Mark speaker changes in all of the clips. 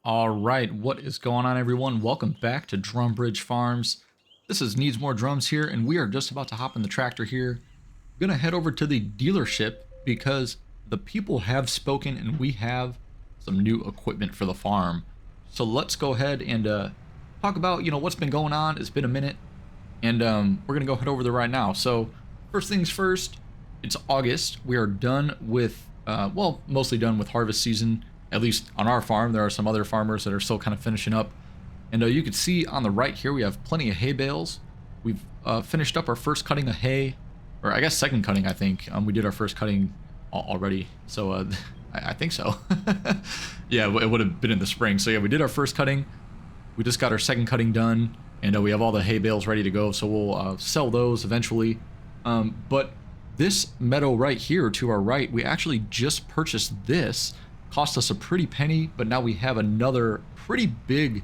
Speaker 1: All right, what is going on, everyone? Welcome back to Drumbridge Farms. This is Needs More Drums here, and we are just about to hop in the tractor here. I'm gonna head over to the dealership because the people have spoken, and we have some new equipment for the farm. So let's go ahead and talk about what's been going on. It's been a minute, and we're gonna go head over there right now. So first things first, it's August. We are done with well, mostly done with harvest season, at least on our farm. There are some other farmers that are still kind of finishing up, and you can see on the right here we have plenty of hay bales. We've finished up our first cutting of hay, or I guess second cutting. I think we did our first cutting already, so I think so. Yeah, it would have been in the spring. So yeah, we did our first cutting. We just got our second cutting done, and we have all the hay bales ready to go, so we'll sell those eventually. But this meadow right here to our right, we actually just purchased this. Cost us a pretty penny, but now we have another pretty big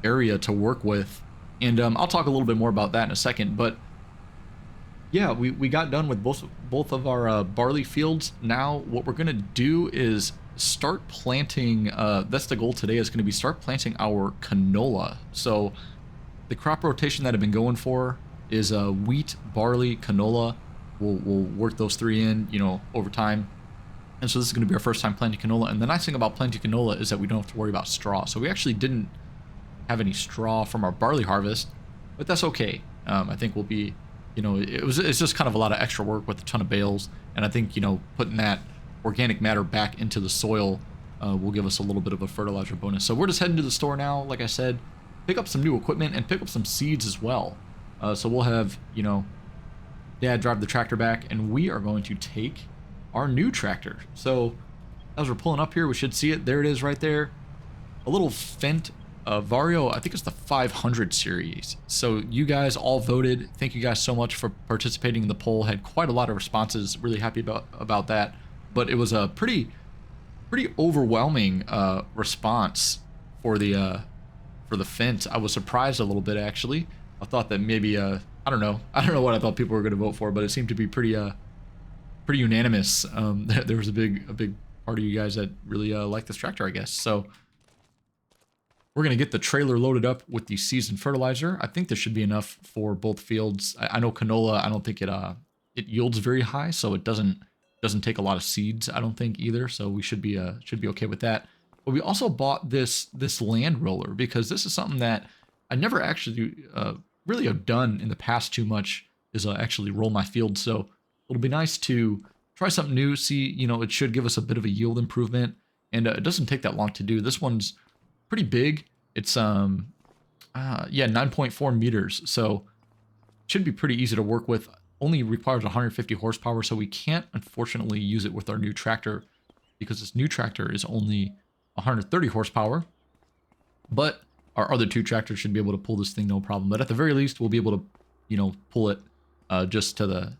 Speaker 1: area to work with. And I'll talk a little bit more about that in a second. But yeah, we got done with both of our barley fields. Now what we're going to do is start planting. That's the goal today, is going to be start planting our canola. So the crop rotation that I've been going for is wheat, barley, canola. We'll work those three in, over time. And so this is going to be our first time planting canola. And the nice thing about planting canola is that we don't have to worry about straw. So we actually didn't have any straw from our barley harvest, but that's okay. I think we'll be, it's just kind of a lot of extra work with a ton of bales. And I think, putting that organic matter back into the soil will give us a little bit of a fertilizer bonus. So we're just heading to the store now, like I said, pick up some new equipment and pick up some seeds as well. So we'll have, Dad drive the tractor back, and we are going to take our new tractor. So as we're pulling up here, we should see it. There it is right there. A little Fendt Vario, I think it's the 500 series. So you guys all voted. Thank you guys so much for participating in the poll. Had quite a lot of responses. Really happy about that. But it was a pretty overwhelming response for the Fendt. I was surprised a little bit, actually. I thought that maybe I don't know what I thought people were going to vote for, but it seemed to be pretty unanimous. There was a big part of you guys that really liked this tractor, I guess. So we're gonna get the trailer loaded up with the seasoned fertilizer. I think this should be enough for both fields. I know canola, I don't think it yields very high, so it doesn't take a lot of seeds, I don't think, either. So we should be okay with that. But we also bought this land roller because this is something that I never actually really have done in the past too much, is actually roll my field. So it'll be nice to try something new, see, it should give us a bit of a yield improvement, and it doesn't take that long to do. This one's pretty big. It's yeah, 9.4 meters, so it should be pretty easy to work with. Only requires 150 horsepower, so we can't unfortunately use it with our new tractor because this new tractor is only 130 horsepower. But our other two tractors should be able to pull this thing no problem. But at the very least, we'll be able to, pull it just to the,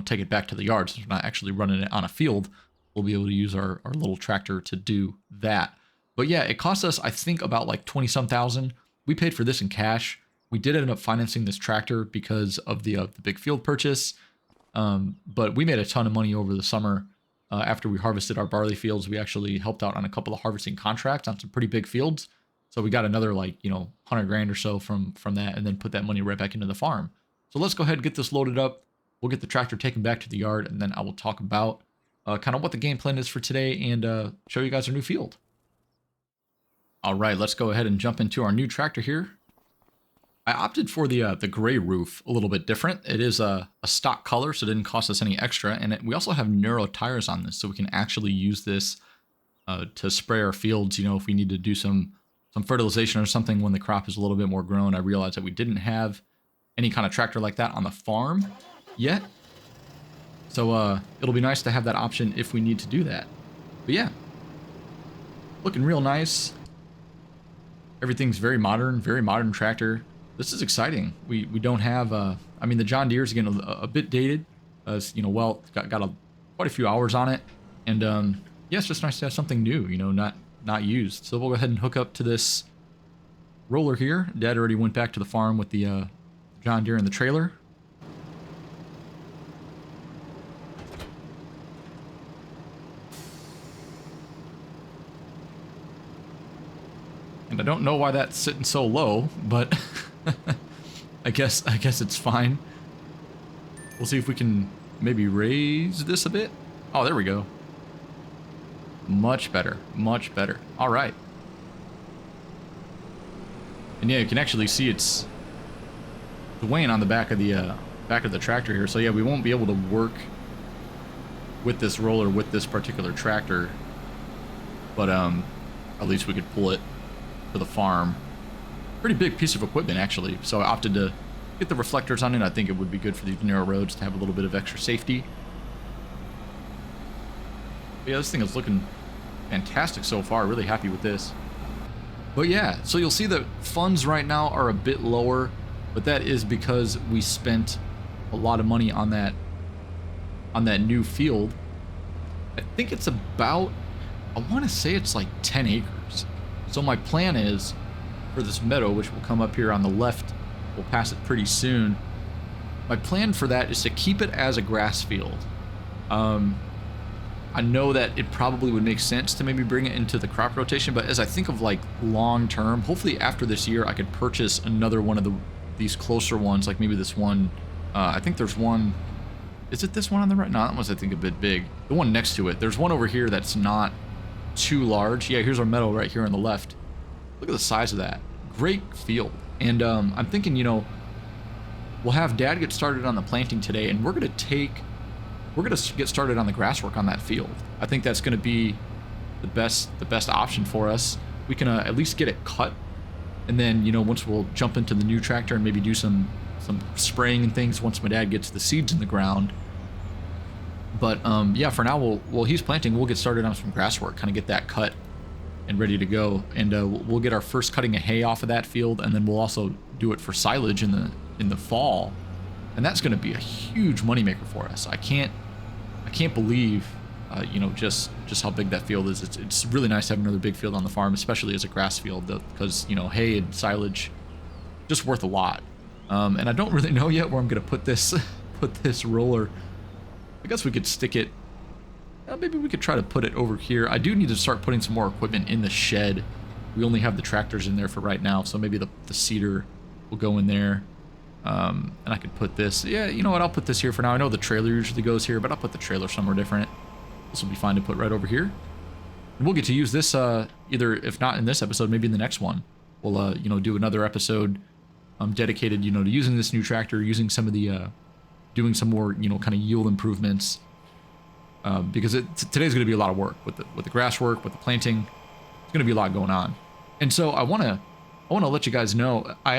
Speaker 1: take it back to the yard. Since we're not actually running it on a field, we'll be able to use our little tractor to do that. But yeah, it cost us, I think, about like 20-some thousand. We paid for this in cash. We did end up financing this tractor because of the big field purchase. But we made a ton of money over the summer. After we harvested our barley fields, we actually helped out on a couple of harvesting contracts on some pretty big fields. So we got another 100 grand or so from that, and then put that money right back into the farm. So let's go ahead and get this loaded up. We'll get the tractor taken back to the yard, and then I will talk about kind of what the game plan is for today and show you guys our new field. All right, let's go ahead and jump into our new tractor here. I opted for the gray roof, a little bit different. It is a stock color, so it didn't cost us any extra. And we also have Neuro tires on this, so we can actually use this to spray our fields, if we need to do some fertilization or something when the crop is a little bit more grown. I realized that we didn't have any kind of tractor like that on the farm yet. So it'll be nice to have that option if we need to do that. But yeah, looking real nice. Everything's very modern tractor. This is exciting. We don't have, I mean, the John Deere's getting a bit dated. Well, it's got quite a few hours on it. And yeah, it's just nice to have something new, not used. So we'll go ahead and hook up to this roller here. Dad already went back to the farm with the John Deere and the trailer. I don't know why that's sitting so low, but I guess it's fine. We'll see if we can maybe raise this a bit. Oh, there we go. Much better, much better. All right. And yeah, you can actually see it's weighing on the back of the tractor here. So yeah, we won't be able to work with this roller with this particular tractor, but at least we could pull it to the farm. Pretty big piece of equipment actually. So I opted to get the reflectors on it. I think it would be good for these narrow roads to have a little bit of extra safety. But yeah, this thing is looking fantastic so far. Really happy with this. But yeah, so you'll see that funds right now are a bit lower, but that is because we spent a lot of money on that new field. I think it's about, I want to say it's like 10 acres. So my plan is for this meadow, which will come up here on the left, we'll pass it pretty soon. My plan for that is to keep it as a grass field. I know that it probably would make sense to maybe bring it into the crop rotation, but as I think of like long term, hopefully after this year I could purchase another one of these closer ones, like maybe this one. I think there's one. Is it this one on the right? No, that one's I think a bit big. The one next to it. There's one over here that's not too large. Yeah, here's our meadow right here on the left. Look at the size of that. Great field. And I'm thinking, you know, we'll have Dad get started on the planting today, and we're gonna get started on the grass work on that field. I think that's gonna be the best option for us. We can at least get it cut, and then, you know, once we'll jump into the new tractor and maybe do some spraying and things once my dad gets the seeds in the ground. But yeah, for now, while he's planting, we'll get started on some grass work, kind of get that cut and ready to go. And we'll get our first cutting of hay off of that field, and then we'll also do it for silage in the fall. And that's going to be a huge moneymaker for us. I can't believe, you know, just how big that field is. It's really nice to have another big field on the farm, especially as a grass field, because, you know, hay and silage just worth a lot. And I don't really know yet where I'm going to put this roller. I guess we could stick it. Maybe we could try to put it over here. I do need to start putting some more equipment in the shed. We only have the tractors in there for right now, so maybe the seeder will go in there. And I could put this. Yeah, you know what? I'll put this here for now. I know the trailer usually goes here, but I'll put the trailer somewhere different. This will be fine to put right over here. And we'll get to use this either, if not in this episode, maybe in the next one. We'll you know, do another episode dedicated, you know, to using this new tractor, using some of the doing some more, you know, kind of yield improvements. Because today's going to be a lot of work with the grass work, with the planting. It's going to be a lot going on. And so I want to let you guys know, I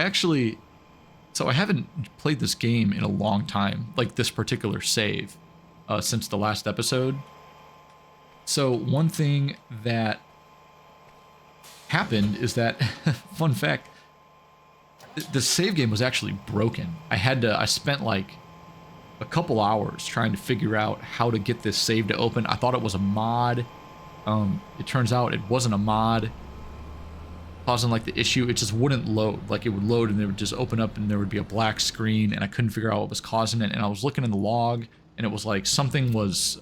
Speaker 1: haven't played this game in a long time, like this particular save, since the last episode. So one thing that happened is that, fun fact, the save game was actually broken. I spent like a couple hours trying to figure out how to get this save to open. I thought it was a mod. It turns out it wasn't a mod. Causing like the issue, it just wouldn't load. Like it would load and it would just open up and there would be a black screen, and I couldn't figure out what was causing it. And I was looking in the log, and it was like something was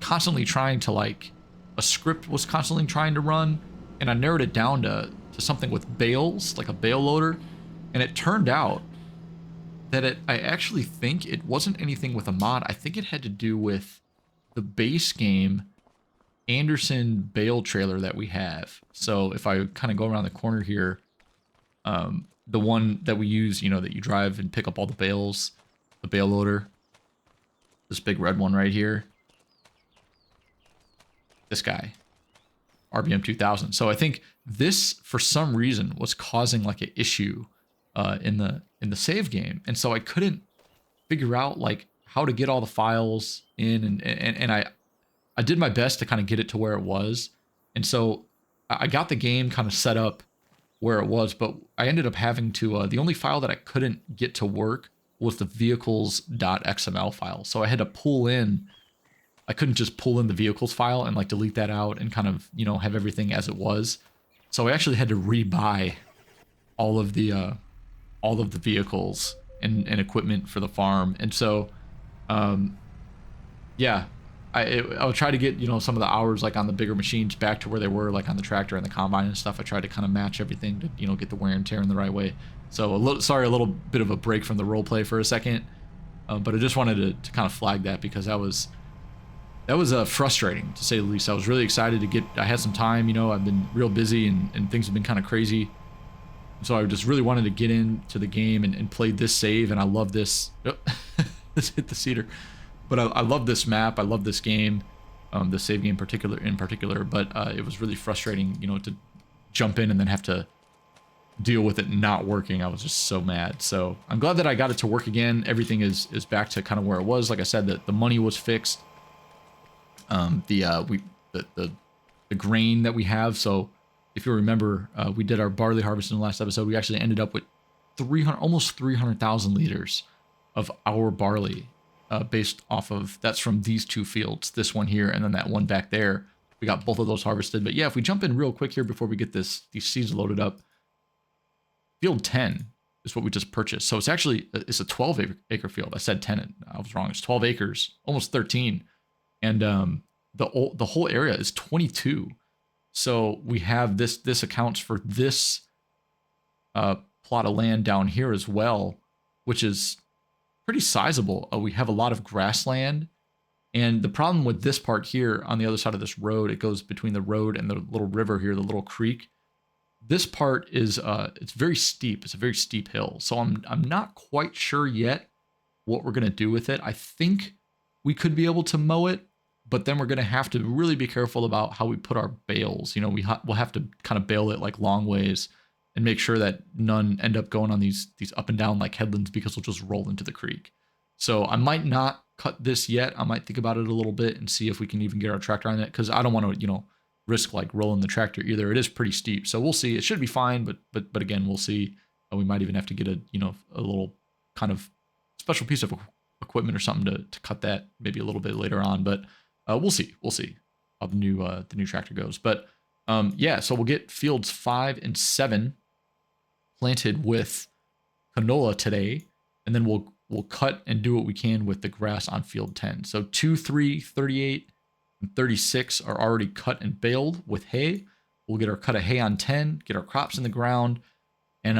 Speaker 1: constantly trying to, like, a script was constantly trying to run, and I narrowed it down to something with bales, like a bale loader. And it turned out that I actually think it wasn't anything with a mod. I think it had to do with the base game Anderson bale trailer that we have. So if I kind of go around the corner here, the one that we use, you know, that you drive and pick up all the bales, the bale loader, this big red one right here, this guy, RBM 2000. So I think this, for some reason, was causing like an issue in the save game, and so I couldn't figure out like how to get all the files in, and I did my best to kind of get it to where it was, and so I got the game kind of set up where it was, but I ended up having to the only file that I couldn't get to work was the vehicles.xml file. So I had to pull in. I couldn't just pull in the vehicles file and like delete that out and kind of, you know, have everything as it was. So I actually had to rebuy all of the vehicles and equipment for the farm. And so, yeah, I would try to get, you know, some of the hours like on the bigger machines back to where they were like on the tractor and the combine and stuff. I tried to kind of match everything to, you know, get the wear and tear in the right way. So sorry, a little bit of a break from the role play for a second, but I just wanted to kind of flag that because that was frustrating to say the least. I was really excited to get. I had some time, you know. I've been real busy and things have been kind of crazy. So I just really wanted to get into the game and play this save, and I love this. Oh, let's hit the cedar. But I love this map. I love this game, the save game in particular. But it was really frustrating, you know, to jump in and then have to deal with it not working. I was just so mad. So I'm glad that I got it to work again. Everything is back to kind of where it was. Like I said, the money was fixed. The grain that we have. So if you remember, we did our barley harvest in the last episode. We actually ended up with almost 300,000 liters of our barley. Based off of, that's from these two fields, this one here and then that one back there. We got both of those harvested. But yeah, if we jump in real quick here before we get these seeds loaded up, field 10 is what we just purchased. So it's actually, it's a 12 acre field. I said 10, I was wrong. It's 12 acres, almost 13. And the whole area is 22. So we have this accounts for this plot of land down here as well, which is pretty sizable. We have a lot of grassland, and the problem with this part here on the other side of this road, it goes between the road and the little river here, the little creek. This part is it's very steep. It's a very steep hill. So I'm not quite sure yet what we're gonna do with it. I think we could be able to mow it, but then we're gonna have to really be careful about how we put our bales. You know, we'll have to kind of bale it like long ways and make sure that none end up going on these up and down like headlands, because we'll just roll into the creek. So I might not cut this yet. I might think about it a little bit and see if we can even get our tractor on it, because I don't want to, you know, risk like rolling the tractor either. It is pretty steep, so we'll see. It should be fine, but again, we'll see. We might even have to get a, you know, a little kind of special piece of equipment or something to cut that maybe a little bit later on. But we'll see. We'll see how the new tractor goes. But yeah, so we'll get fields 5 and 7 planted with canola today, and then we'll cut and do what we can with the grass on field 10. So 2, 3, 38, and 36 are already cut and baled with hay. We'll get our cut of hay on 10, get our crops in the ground, and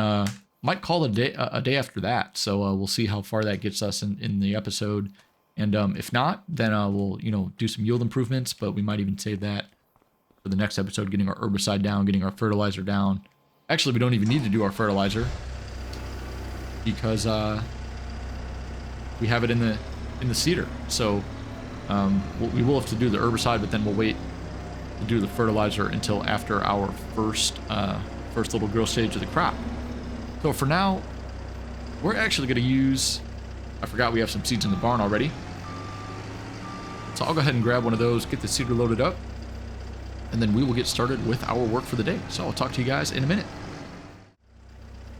Speaker 1: might call it a day after that. So we'll see how far that gets us in the episode. And if not, then we'll, you know, do some yield improvements, but we might even save that for the next episode, getting our herbicide down, getting our fertilizer down. Actually, we don't even need to do our fertilizer because we have it in the cedar. So we will have to do the herbicide, but then we'll wait to do the fertilizer until after our first little growth stage of the crop. So for now, we're actually going to use, I forgot we have some seeds in the barn already. So I'll go ahead and grab one of those, get the cedar loaded up, and then we will get started with our work for the day. So I'll talk to you guys in a minute.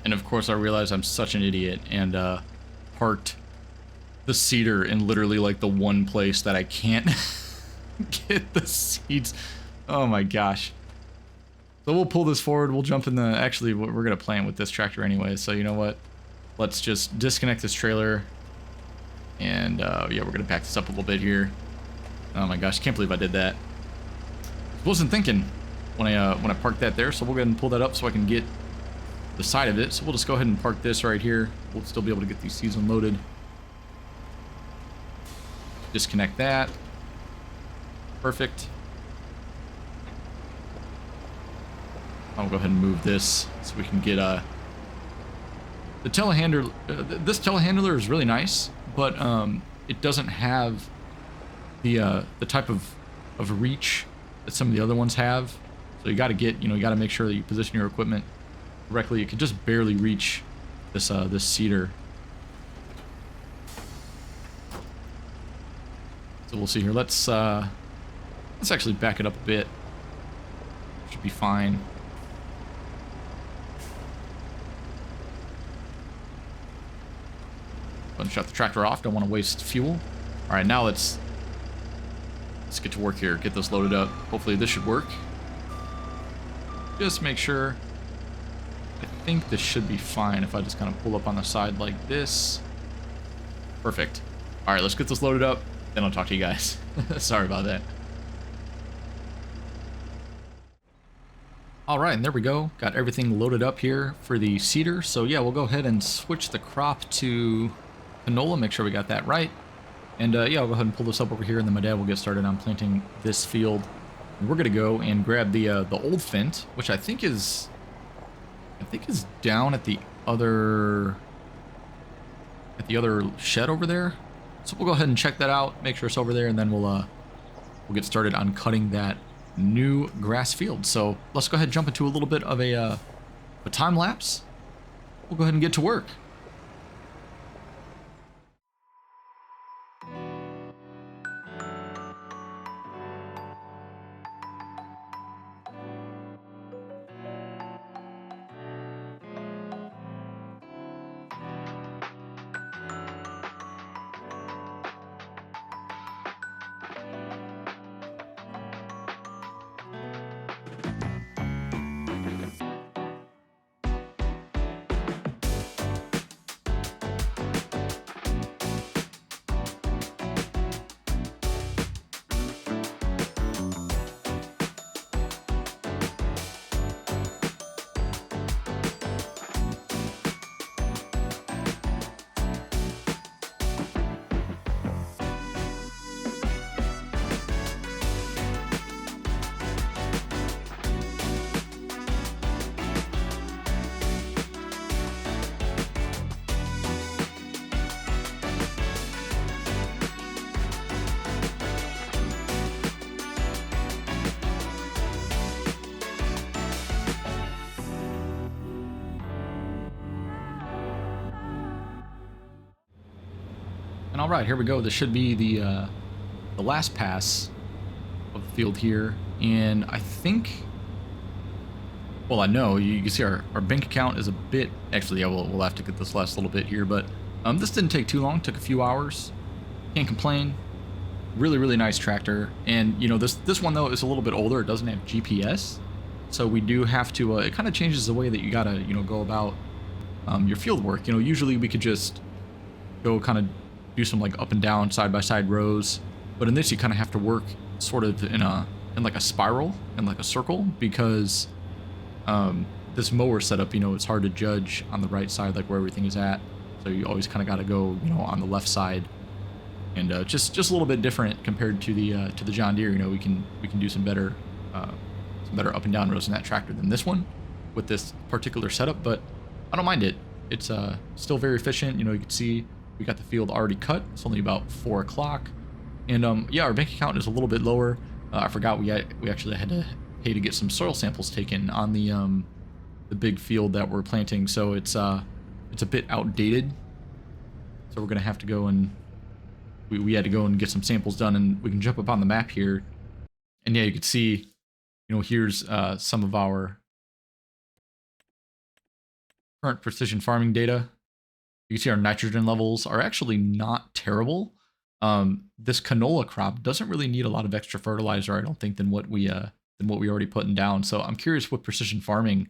Speaker 1: And of course I realize I'm such an idiot and parked the cedar in literally like the one place that I can't get the seeds. Oh my gosh. So we'll pull this forward. We'll jump in the, actually we're going to plant with this tractor anyway. So you know what? Let's just disconnect this trailer. And yeah, we're going to back this up a little bit here. Oh my gosh, can't believe I did that. I wasn't thinking when I parked that there. So we'll go ahead and pull that up so I can get the side of it. So we'll just go ahead and park this right here. We'll still be able to get these seeds unloaded. Disconnect that. Perfect. I'll go ahead and move this so we can get the telehandler. This telehandler is really nice, but it doesn't have the type of reach that some of the other ones have. So you got to get, you got to make sure that you position your equipment correctly. It can just barely reach this this cedar. So we'll see here. Let's actually back it up a bit. Should be fine. Go and shut the tractor off. Don't want to waste fuel. All right, now let's get to work here. Get this loaded up. Hopefully this should work. Just make sure. I think this should be fine if I just kind of pull up on the side like this. Perfect. All right, let's get this loaded up. then I'll talk to you guys. Sorry about that. All right, and there we go. Got everything loaded up here for the cedar. So yeah, we'll go ahead and switch the crop to canola, make sure we got that right. And yeah, I'll go ahead and pull this up over here, and then my dad will get started on planting this field. And we're gonna go and grab the old Fint, which I think is down at the other shed over there. So we'll go ahead and check that out, make sure it's over there, and then we'll get started on cutting that new grass field. So let's go ahead and jump into a little bit of a time lapse. We'll go ahead and get to work. And all right, here we go. This should be the last pass of the field here, and I think, well, I know you can see our bank account is a bit. Actually, yeah, we'll have to get this last little bit here, but this didn't take too long. Took a few hours. Can't complain. Really nice tractor, and you know this one though is a little bit older. It doesn't have GPS, so we do have to. It kind of changes the way that you gotta go about your field work. Usually we could just go kind of do some like up and down side by side rows, but in this you kind of have to work sort of in like a spiral, in like a circle, because this mower setup, it's hard to judge on the right side like where everything is at, so you always kind of got to go on the left side, and just a little bit different compared to the John Deere. We can do some better up and down rows in that tractor than this one with this particular setup, but I don't mind it. It's still very efficient. You can see we got the field already cut. It's only about 4 o'clock. And yeah, our bank account is a little bit lower. I forgot we actually had to pay to get some soil samples taken on the big field that we're planting. So it's a bit outdated. So we're gonna have to go and we had to go and get some samples done, and we can jump up on the map here. And yeah, you can see, here's some of our current precision farming data. You can see our nitrogen levels are actually not terrible. This canola crop doesn't really need a lot of extra fertilizer, I don't think, than what we already putting down. So I'm curious with precision farming,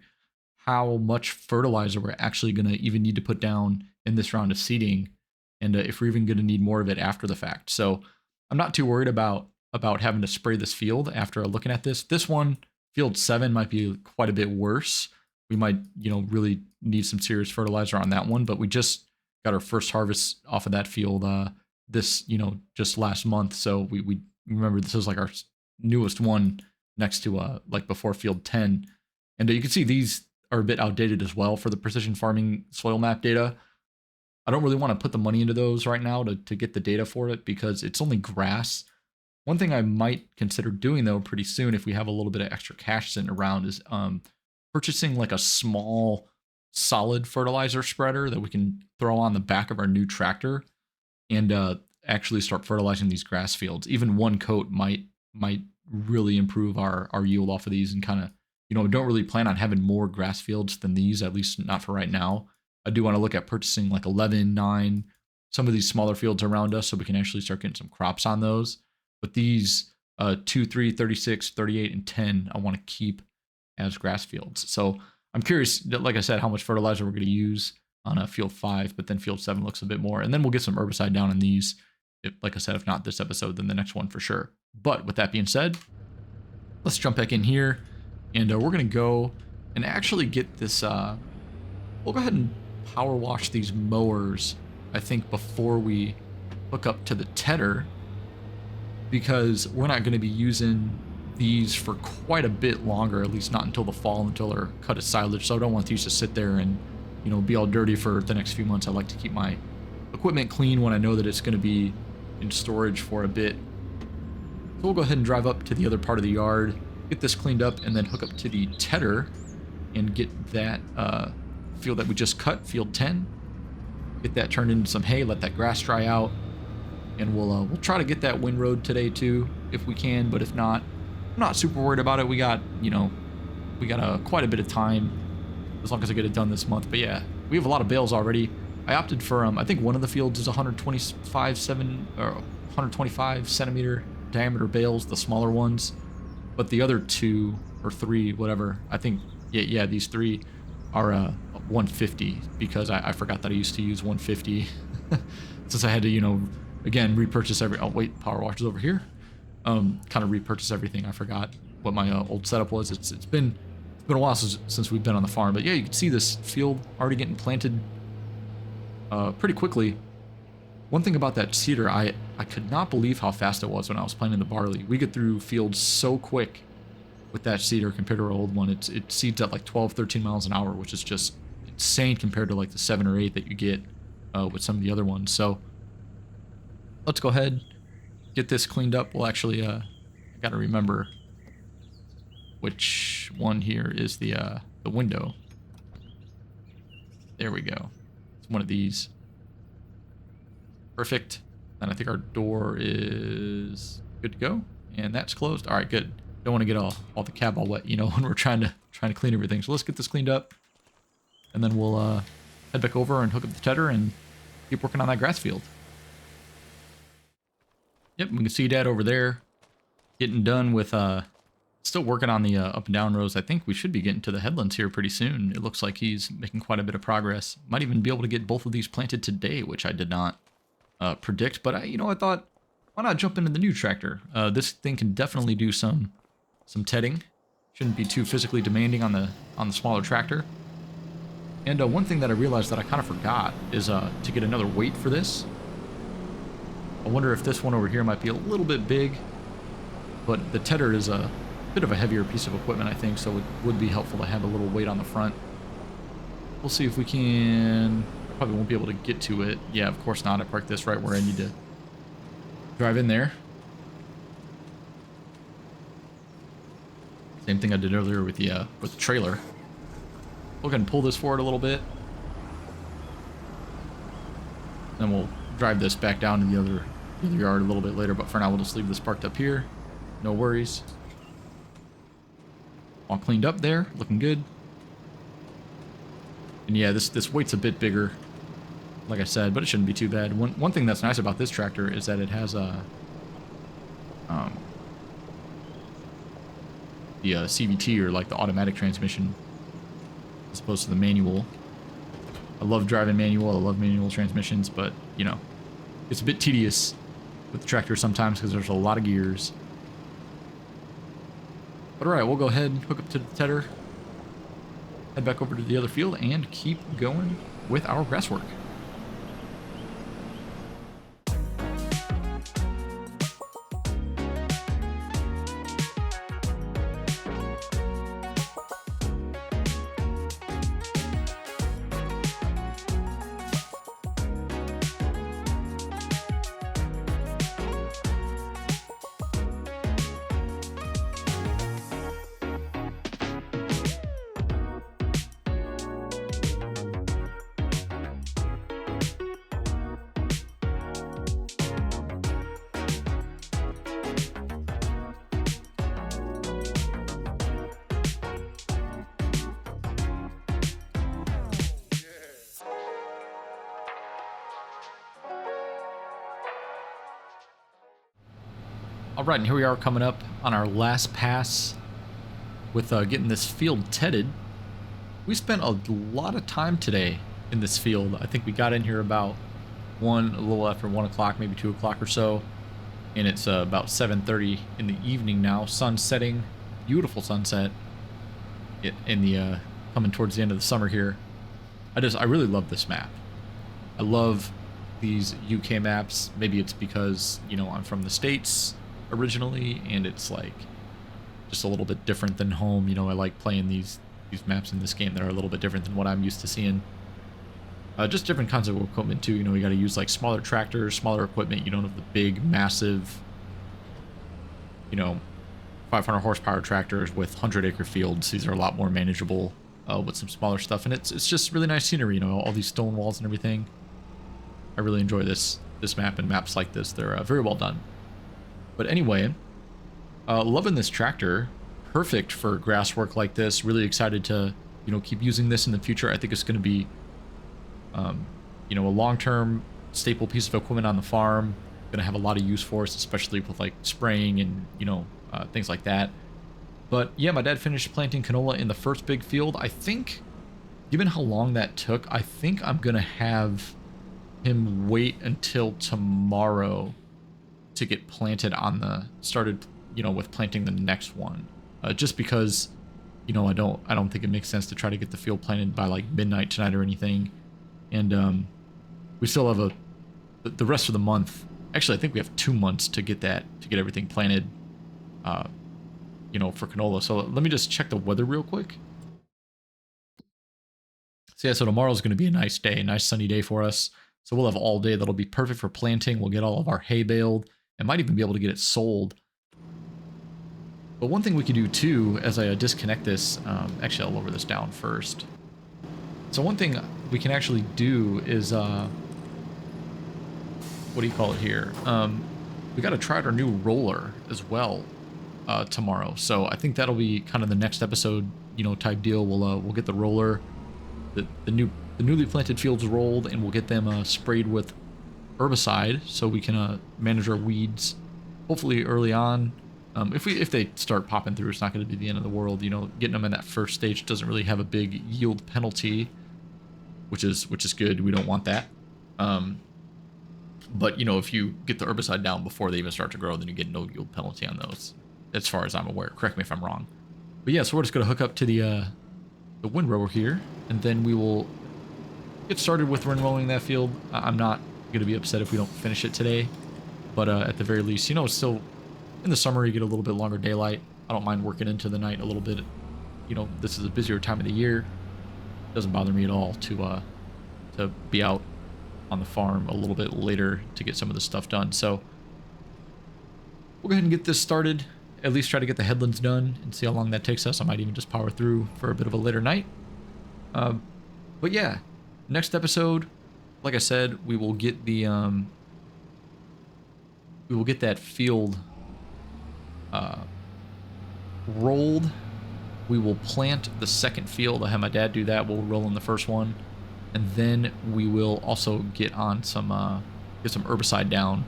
Speaker 1: how much fertilizer we're actually going to even need to put down in this round of seeding, and if we're even going to need more of it after the fact. So I'm not too worried about having to spray this field after looking at this. This one, field 7, might be quite a bit worse. We might, really need some serious fertilizer on that one, but we just got our first harvest off of that field this, just last month. So we remember this is like our newest one next to like before field 10. And you can see these are a bit outdated as well for the precision farming soil map data. I don't really want to put the money into those right now to get the data for it, because it's only grass. One thing I might consider doing though pretty soon, if we have a little bit of extra cash sitting around, is purchasing like a small solid fertilizer spreader that we can throw on the back of our new tractor and actually start fertilizing these grass fields. Even one coat might really improve our yield off of these, and kind of, don't really plan on having more grass fields than these, at least not for right now. I do want to look at purchasing like 11, 9, some of these smaller fields around us, so we can actually start getting some crops on those. But these 2, 3, 36, 38, and 10, I want to keep as grass fields. So I'm curious, like I said, how much fertilizer we're going to use on field 5, but then field 7 looks a bit more. And then we'll get some herbicide down in these If, like I said, if not this episode, then the next one for sure. But with that being said, let's jump back in here, and we're going to go and actually get this, we'll go ahead and power wash these mowers, I think, before we hook up to the tedder, because we're not going to be using these for quite a bit longer, at least not until the fall, until they're cut as silage. So I don't want these to sit there and, you know, be all dirty for the next few months. I like to keep my equipment clean when I know that it's going to be in storage for a bit. So we'll go ahead and drive up to the other part of the yard, get this cleaned up, and then hook up to the tedder and get that field that we just cut, field 10, get that turned into some hay, let that grass dry out, and we'll try to get that windrowed today too, if we can. But if not, I'm not super worried about it. We got, you know, we got quite a bit of time, as long as I get it done this month. But yeah, we have a lot of bales already. I opted for, I think one of the fields is 125 centimeter diameter bales, the smaller ones, but the other 2 or 3, whatever, I think, yeah, these 3 are 150, because I forgot that I used to use 150 since I had to, you know, again, repurchase every, oh wait, power washer's over here. Kind of repurchase everything. I forgot what my old setup was. It's been a while since we've been on the farm, but yeah, you can see this field already getting planted pretty quickly. One thing about that seeder, I could not believe how fast it was when I was planting the barley. We get through fields so quick with that seeder compared to our old one. It seeds at like 12, 13 miles an hour, which is just insane compared to like the 7 or 8 that you get with some of the other ones. So let's go ahead, get this cleaned up. We'll actually, I gotta remember which one here is the window. There we go. It's one of these. Perfect. And I think our door is good to go, and that's closed. All right, good. Don't want to get all the cab all wet, you know, when we're trying to clean everything. So let's get this cleaned up, and then we'll head back over and hook up the tedder and keep working on that grass field. Yep, we can see Dad over there getting done with still working on the up and down rows. I think we should be getting to the headlands here pretty soon. It looks like he's making quite a bit of progress. Might even be able to get both of these planted today, which I did not predict, but I thought, why not jump into the new tractor? This thing can definitely do some tedding. Shouldn't be too physically demanding on the smaller tractor. And one thing that I realized that I kind of forgot is to get another weight for this. I wonder if this one over here might be a little bit big, but the tedder is a bit of a heavier piece of equipment, I think, so it would be helpful to have a little weight on the front. We'll see if we can. Probably won't be able to get to it. Yeah, of course not. I parked this right where I need to drive in there. Same thing I did earlier with the trailer. We'll go ahead and pull this forward a little bit. Then we'll drive this back down to the other yard a little bit later, but for now we'll just leave this parked up here. No worries. All cleaned up there, looking good. And yeah, this weight's a bit bigger, like I said, but it shouldn't be too bad. One thing that's nice about this tractor is that it has a the CVT, or like the automatic transmission, as opposed to the manual. I love driving manual. I love manual transmissions, but you know, it's a bit tedious with the tractor sometimes because there's a lot of gears. But all right, we'll go ahead and hook up to the tedder, head back over to the other field, and keep going with our grass work. All right, and here we are coming up on our last pass with getting this field tedded. We spent a lot of time today in this field. I think we got in here about a little after 1 o'clock, maybe 2 o'clock or so. And it's about 7:30 in the evening now. Sun setting, beautiful sunset. In the coming towards the end of the summer here. I really love this map. I love these UK maps. Maybe it's because, you know, I'm from the States originally, and it's like just a little bit different than home. You know, I like playing these maps in this game that are a little bit different than what I'm used to seeing. Just different kinds of equipment too. You know, you got to use like smaller tractors, smaller equipment. You don't have the big, massive, you know, 500 horsepower tractors with 100-acre fields. These are a lot more manageable with some smaller stuff, and it's just really nice scenery. You know, all these stone walls and everything. I really enjoy this map and maps like this. They're very well done. But anyway, loving this tractor. Perfect for grass work like this. Really excited to, you know, keep using this in the future. I think it's going to be, you know, a long-term staple piece of equipment on the farm. Going to have a lot of use for us, especially with like spraying and, you know, things like that. But yeah, my dad finished planting canola in the first big field. I think, given how long that took, I think I'm going to have him wait until tomorrow to get planted on the, started, you know, with planting the next one. Just because, you know, I don't think it makes sense to try to get the field planted by like midnight tonight or anything. And we still have the rest of the month. Actually, I think we have 2 months to get everything planted, you know, for canola. So let me just check the weather real quick. So yeah, so tomorrow's going to be a nice day, nice sunny day for us. So we'll have all day. That'll be perfect for planting. We'll get all of our hay baled and might even be able to get it sold. But one thing we could do too, as I disconnect this, actually I'll lower this down first. So one thing we can actually do is, what do you call it here? We got to try out our new roller as well tomorrow. So I think that'll be kind of the next episode, you know, type deal. We'll get the roller, the newly planted fields rolled, and we'll get them sprayed with herbicide so we can manage our weeds hopefully early on. If they start popping through, it's not going to be the end of the world. You know, getting them in that first stage doesn't really have a big yield penalty, which is good. We don't want that. But you know, if you get the herbicide down before they even start to grow, then you get no yield penalty on those, as far as I'm aware. Correct me if I'm wrong. But yeah, so we're just going to hook up to the windrower here, and then we will get started with windrowing that field. I'm not going to be upset if we don't finish it today, but at the very least, you know, it's still in the summer. You get a little bit longer daylight. I don't mind working into the night a little bit. You know, this is a busier time of the year. It doesn't bother me at all to be out on the farm a little bit later to get some of this stuff done. So we'll go ahead and get this started. At least try to get the headlands done and see how long that takes us. I might even just power through for a bit of a later night. But yeah, next episode, like I said, we will get the that field rolled. We will plant the second field. I have my dad do that. We'll roll in the first one, and then we will also get on some herbicide down.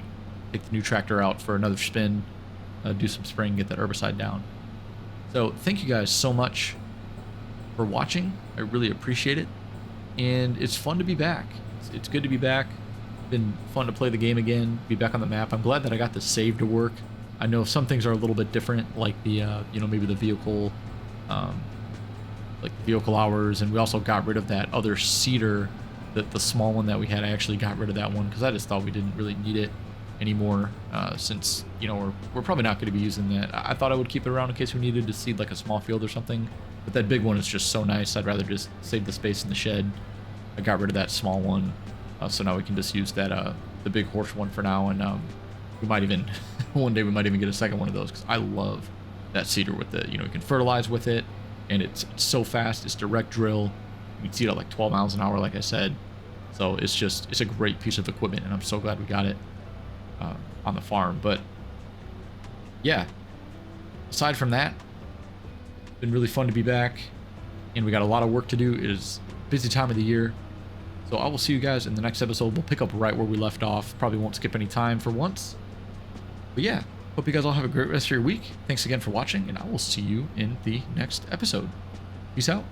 Speaker 1: Take the new tractor out for another spin. Do some spraying, get that herbicide down. So thank you guys so much for watching. I really appreciate it, and it's fun to be back. It's good to be back. Been fun to play the game again, be back on the map. I'm glad that I got the save to work. I know some things are a little bit different, like the you know, maybe the vehicle, like vehicle hours, and we also got rid of that other seeder, the small one that we had. I actually got rid of that one because I just thought we didn't really need it anymore, since, you know, we're probably not going to be using that. I thought I would keep it around in case we needed to seed like a small field or something, but that big one is just so nice. I'd rather just save the space in the shed. I got rid of that small one, so now we can just use that the big horse one for now, and we might even one day we might even get a second one of those, because I love that seeder with the, you know, you can fertilize with it, and it's so fast. It's direct drill. You can seed at like 12 miles an hour, like I said. So it's a great piece of equipment, and I'm so glad we got it on the farm. But yeah, aside from that, it's been really fun to be back, and we got a lot of work to do. It is a busy time of the year. So I will see you guys in the next episode. We'll pick up right where we left off. Probably won't skip any time for once. But yeah, hope you guys all have a great rest of your week. Thanks again for watching, and I will see you in the next episode. Peace out.